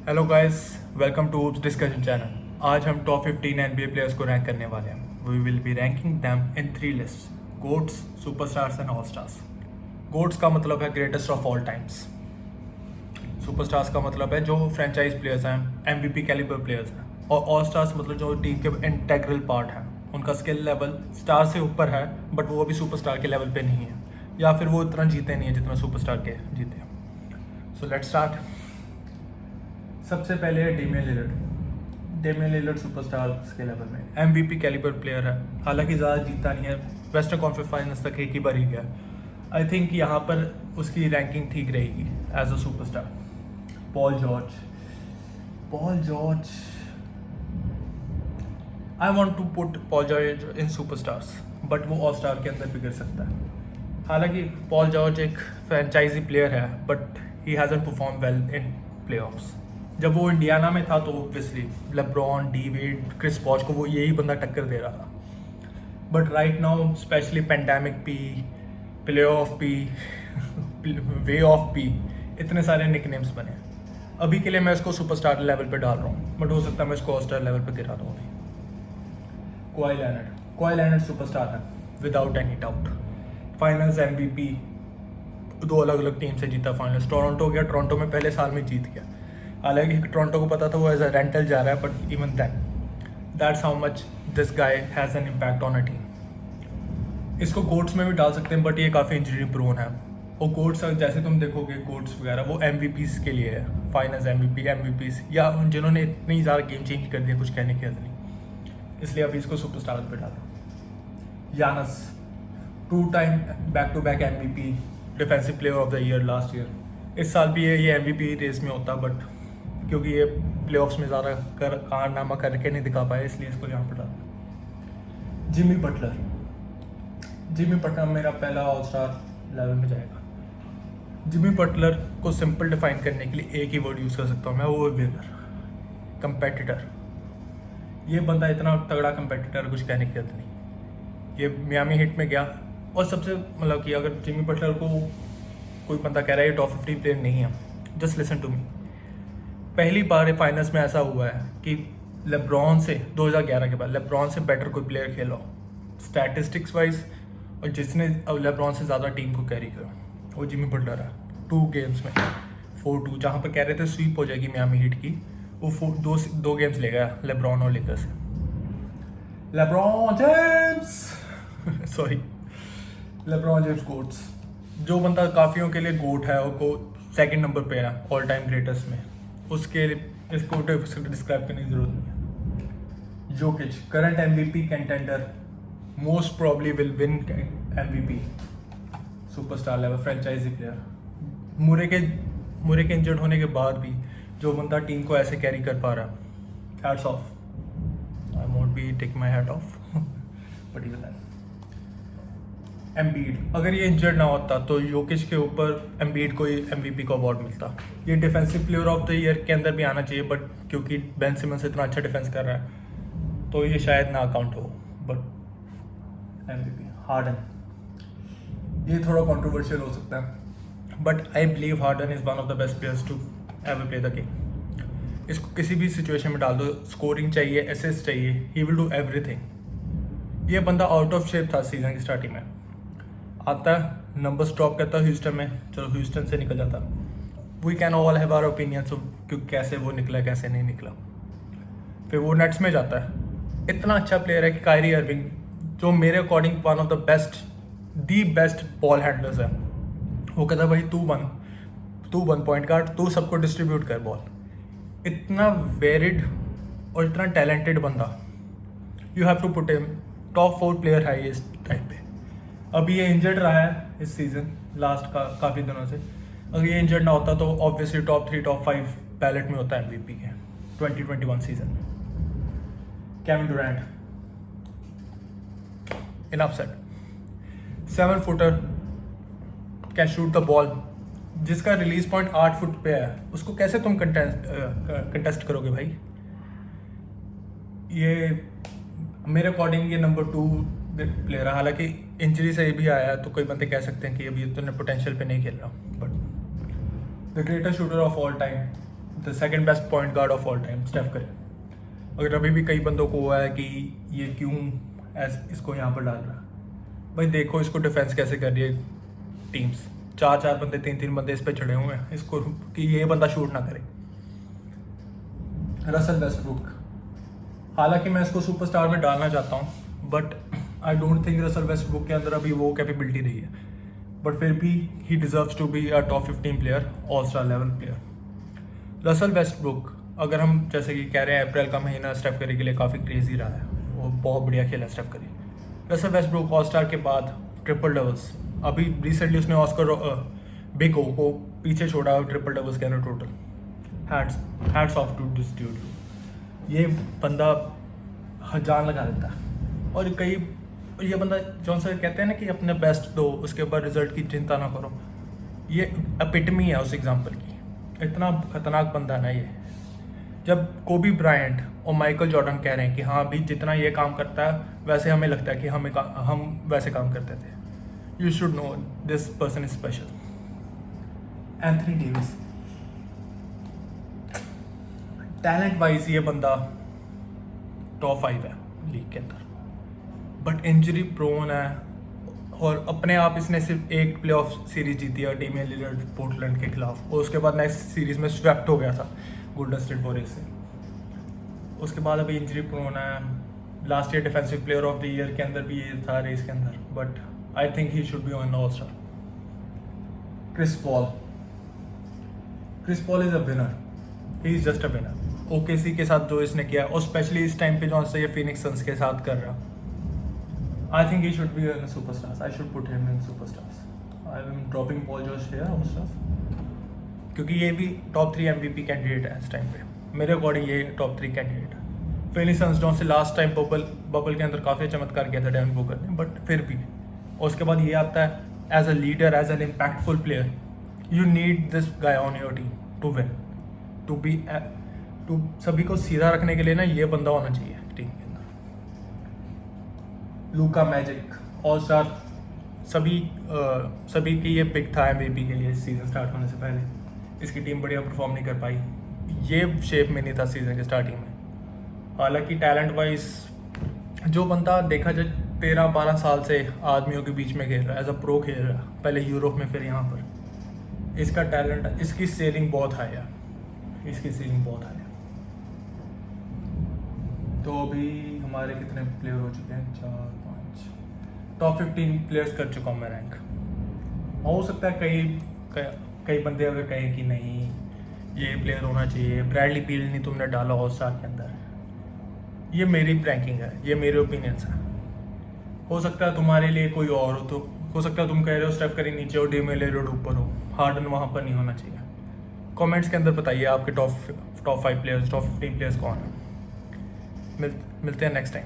Hello guys, welcome to discussion channel. आज हम top 15 NBA players को रैंक करने वाले हैं। We will be ranking them in 3 list: GOATs, superstars and all stars. GOATs का मतलब है greatest of all times. Superstars का मतलब है जो फ्रेंचाइज प्लेयर्स हैं, एमवीपी कैलिबर प्लेयर्स हैं। और ऑल स्टार्स मतलब जो टीम के इंटेग्रल पार्ट हैं, उनका स्किल लेवल स्टार से ऊपर है बट वो अभी सुपरस्टार के लेवल पे नहीं है, या फिर वो इतना जीते नहीं है जितना सुपरस्टार के जीते हैं। So let's start. सबसे पहले है डेमियन लिलर्ड। डेमियन लिलर्ड सुपरस्टार के लेवल में एमवीपी कैलिबर प्लेयर है। हालांकि ज़्यादा जीता नहीं है, वेस्टर्न कॉन्फ्रेंस फाइनल्स तक एक ही बार ही गया। आई थिंक यहाँ पर उसकी रैंकिंग ठीक रहेगी as a superstar. Paul George I want to put Paul George in superstars, but वो ऑल स्टार के अंदर भी गिर सकता है। हालांकि पॉल जॉर्ज एक फ्रेंचाइजी प्लेयर है but he hasn't perform well in playoffs. जब वो इंडियाना में था तो obviously LeBron, D Wade, Chris Bosh को वो यही बंदा टक्कर दे रहा था। But right now specially pandemic P, play off P, way of P, इतने सारे निकनेम्स बने। अभी के लिए मैं इसको सुपरस्टार लेवल पे डाल रहा हूँ, बट हो सकता है मैं इसको ऑल स्टार लेवल पे गिरा दूँ अभी। क्वाई लैनर्ड सुपरस्टार है without any doubt. Finals MVP, 2 अलग अलग टीम से जीता फाइनल्स। टोरंटो गया, टोरंटो में पहले साल में जीत गया। हालांकि टोरंटो को पता था वो एज अ रेंटल जा रहा है, but even that's how much this guy has an impact on a team. इसको गोट्स में भी डाल सकते हैं बट ये काफ़ी इंजरी प्रोन है। और गोट्स जैसे तुम देखोगे, गोट्स वगैरह वो एमवीपीज़ के लिए है, फाइनल्स एमवीपीज़, या जिन्होंने इतनी ज़्यादा गेम चेंज कर दिया, कुछ कहने की हद नहीं। इसलिए अभी इसको सुपरस्टार पे डालो। Giannis, 2 time back to back MVP, defensive player of the year last year. इस साल भी ये एमवीपी रेस में होता, बट क्योंकि ये प्लेऑफ्स में ज़्यादा कारनामा करके नहीं दिखा पाया, इसलिए इसको यहाँ पर डाला। जिमी बटलर मेरा पहला ऑल स्टार लेवल में जाएगा। जिमी बटलर को सिंपल डिफाइन करने के लिए एक ही वर्ड यूज़ कर सकता हूँ मैं, वो विनर, कंपेटिटर। ये बंदा इतना तगड़ा कंपेटिटर, कुछ कहने की हद नहीं। ये मियामी हिट में गया, और सबसे मतलब कि अगर जिमी बटलर को कोई बंदा कह रहा है ये टॉप 15 प्लेयर नहीं है, जस्ट लिसन टू मी। पहली बार फाइनल्स में ऐसा हुआ है कि लेब्रॉन से 2011 के बाद लेब्रॉन से बेटर कोई प्लेयर खेला स्टैटिस्टिक्स वाइज, और जिसने लेब्रॉन से ज़्यादा टीम को कैरी किया वो जिमी बटलर है। 2 गेम्स में 4-2, जहाँ पर कह रहे थे स्वीप हो जाएगी मियामी हीट की, वो दो गेम्स ले गया लेब्रॉन और लेकर से। LeBron James sorry, LeBron James goats. जो बंदा काफ़ियों के लिए गोट है, वो 2nd नंबर पे है ऑल टाइम ग्रेटेस्ट में, उसके इसको डिस्क्राइब करने की जरूरत नहीं है। Jokic, current MVP contender, most probably will win MVP, superstar level franchise player. Murray के इंजर्ड होने के बाद भी जो बंदा टीम को ऐसे कैरी कर पा रहा है, hats off. I won't be take my hat off but even Embiid, अगर ये इंजर्ड ना होता तो योकिच के ऊपर एम्बीड को एमवीपी का अवार्ड मिलता। ये defensive player of the year के अंदर भी आना चाहिए, बट क्योंकि बेन सिमंस इतना अच्छा डिफेंस कर रहा है तो ये शायद ना अकाउंट हो। बट एमवीपी हार्डन, ये थोड़ा कंट्रोवर्शियल हो सकता है, but I believe Harden is one of the best players to ever play the game. इसको किसी भी सिचुएशन में डाल दो, स्कोरिंग चाहिए, असिस्ट चाहिए, ही विल डू एवरीथिंग। ये बंदा आउट ऑफ शेप था सीजन की स्टार्टिंग में, आता है नंबर स्टॉप करता है ह्यूस्टन में, चलो ह्यूस्टन से निकल जाता। We can all have our opinions कि कैसे वो निकला कैसे नहीं निकला। फिर वो नेट्स में जाता है, इतना अच्छा प्लेयर है कि कायरी अर्विंग, जो मेरे according one of the best ball handlers है, वो कहता है भाई तू बन पॉइंट गार्ड, तू सबको डिस्ट्रीब्यूट कर बॉल। इतना वेरिड और इतना टैलेंटेड बंदा, you have to put him top 4 player है ये इस टाइम पे। अभी ये इंजर्ड रहा है इस सीज़न लास्ट का काफ़ी दिनों से। अगर ये इंजर्ड ना होता तो ऑब्वियसली टॉप 3 टॉप 5 पैलेट में होता है एमवीपी के 2021 सीजन में। Kevin Durant, enough said, 7 footer, can shoot the ball, जिसका रिलीज पॉइंट 8 फुट पे है, उसको कैसे तुम कंटेस्ट करोगे भाई। ये मेरे अकॉर्डिंग ये नंबर 2 प्लेयर है। हालांकि इंजरी से भी आया है तो कोई बंदे कह सकते हैं कि अभी तो पोटेंशियल पे नहीं खेल रहा, but the greatest shooter of all time the second best point guard of all time Steph Curry. अगर अभी भी कई बंदों को हुआ है कि ये क्यों इसको यहाँ पर डाल रहा है, भाई देखो इसको डिफेंस कैसे कर रही है टीम्स, 4 बंदे 3 बंदे इस पे चढ़े हुए हैं इसको कि ये बंदा शूट ना करे। रसल वेस्टब्रुक, हालांकि मैं इसको सुपरस्टार में डालना चाहता हूँ, but I don't think Russell Westbrook के अंदर अभी वो कैपेबिलिटी रही है, बट फिर भी he deserves to be a top 15 player, all star level player. Russell Westbrook, अगर हम जैसे कि कह रहे हैं अप्रैल का महीना स्टेफ करी के लिए काफ़ी क्रेजी रहा है, वो बहुत बढ़िया खेला स्टेफ करी। रसल वेस्टब्रुक ऑल स्टार के बाद ट्रिपल डबल्स, अभी रिसेंटली उसने ऑस्कर बिग ओ को पीछे छोड़ा ट्रिपल डबल्स के अंदर total. Hats off to this dude. ये बंदा जान लगा देता है। और ये बंदा जॉन सर कहते हैं ना कि अपने बेस्ट दो, उसके बाद रिजल्ट की चिंता ना करो, ये एपिटमी है उस एग्जाम्पल की। इतना खतरनाक बंदा ना ये। जब कोबी ब्रायंट और माइकल जॉर्डन कह रहे हैं कि हाँ अभी जितना ये काम करता है वैसे हमें लगता है कि हम वैसे काम करते थे, you should know this person is special. Anthony Davis, talent wise ये बंदा टॉप 5 है लीग के अंदर, बट इंजरी प्रोन है और अपने आप इसने सिर्फ एक प्लेऑफ सीरीज जीती है डेमियन लिलर्ड पोर्टलैंड के खिलाफ, और उसके बाद नेक्स्ट सीरीज में स्वेप्ट हो गया था गोल्डन स्टेट वॉरियर्स से। उसके बाद अभी इंजरी प्रोन है। Last year defensive player of the year के अंदर भी ये था रेस के अंदर, but I think he should be on all star. Chris Paul is a winner, he is just a winner. OKC के साथ जो इसने किया, और स्पेशली इस टाइम पे जो से ये फिनिक्स सन्स के साथ कर रहा, आई think he should be in superstars. I should put him in superstars. I am dropping Paul George here on stars, क्योंकि ये भी टॉप 3 MVP कैंडिडेट है इस टाइम पे मेरे अकॉर्डिंग। ये टॉप 3 कैंडिडेट है। फिनिक्स सन्स जो से लास्ट टाइम बबल के अंदर काफ़ी चमत्कार किया था डेविन बुकर ने, बट फिर भी। और उसके बाद ये आता है as a leader, as an impactful player, you need this guy on your team to win, to सभी को सीधा रखने के लिए ना ये बंदा होना चाहिए टीम के अंदर। लूका मैजिक ऑल स्टार, सभी की ये पिक था MVP के लिए सीजन स्टार्ट होने से पहले। इसकी टीम बढ़िया परफॉर्म नहीं कर पाई, ये शेप में नहीं था सीजन के स्टार्टिंग में। हालांकि टैलेंट वाइज जो बंदा देखा जाए 13-12 साल से आदमियों के बीच में खेल रहा है, एज अ प्रो खेल रहा है, पहले यूरोप में फिर यहाँ पर, इसका टैलेंट, इसकी सेलिंग बहुत हाई है, इसकी सेलिंग बहुत हाई है। तो अभी हमारे कितने प्लेयर हो चुके हैं? 4-5 टॉप 15 प्लेयर्स कर चुका हूँ मैं रैंक। हो सकता है कई बंदे अगर कहें कि नहीं ये प्लेयर होना चाहिए, ब्रैडली बील नहीं तुमने डाला ऑल स्टार के अंदर, ये मेरी रैंकिंग है, ये मेरे ओपिनियंस हैं। हो सकता है तुम्हारे लिए कोई और हो, तो हो सकता है तुम कह रहे हो स्टेफ करी नीचे हो, डेमियन लिलर्ड ऊपर हो, हार्डन वहाँ पर नहीं होना चाहिए। कमेंट्स के अंदर बताइए आपके टॉप 5 प्लेयर्स, टॉप 15 प्लेयर्स कौन है। मिलते हैं नेक्स्ट टाइम।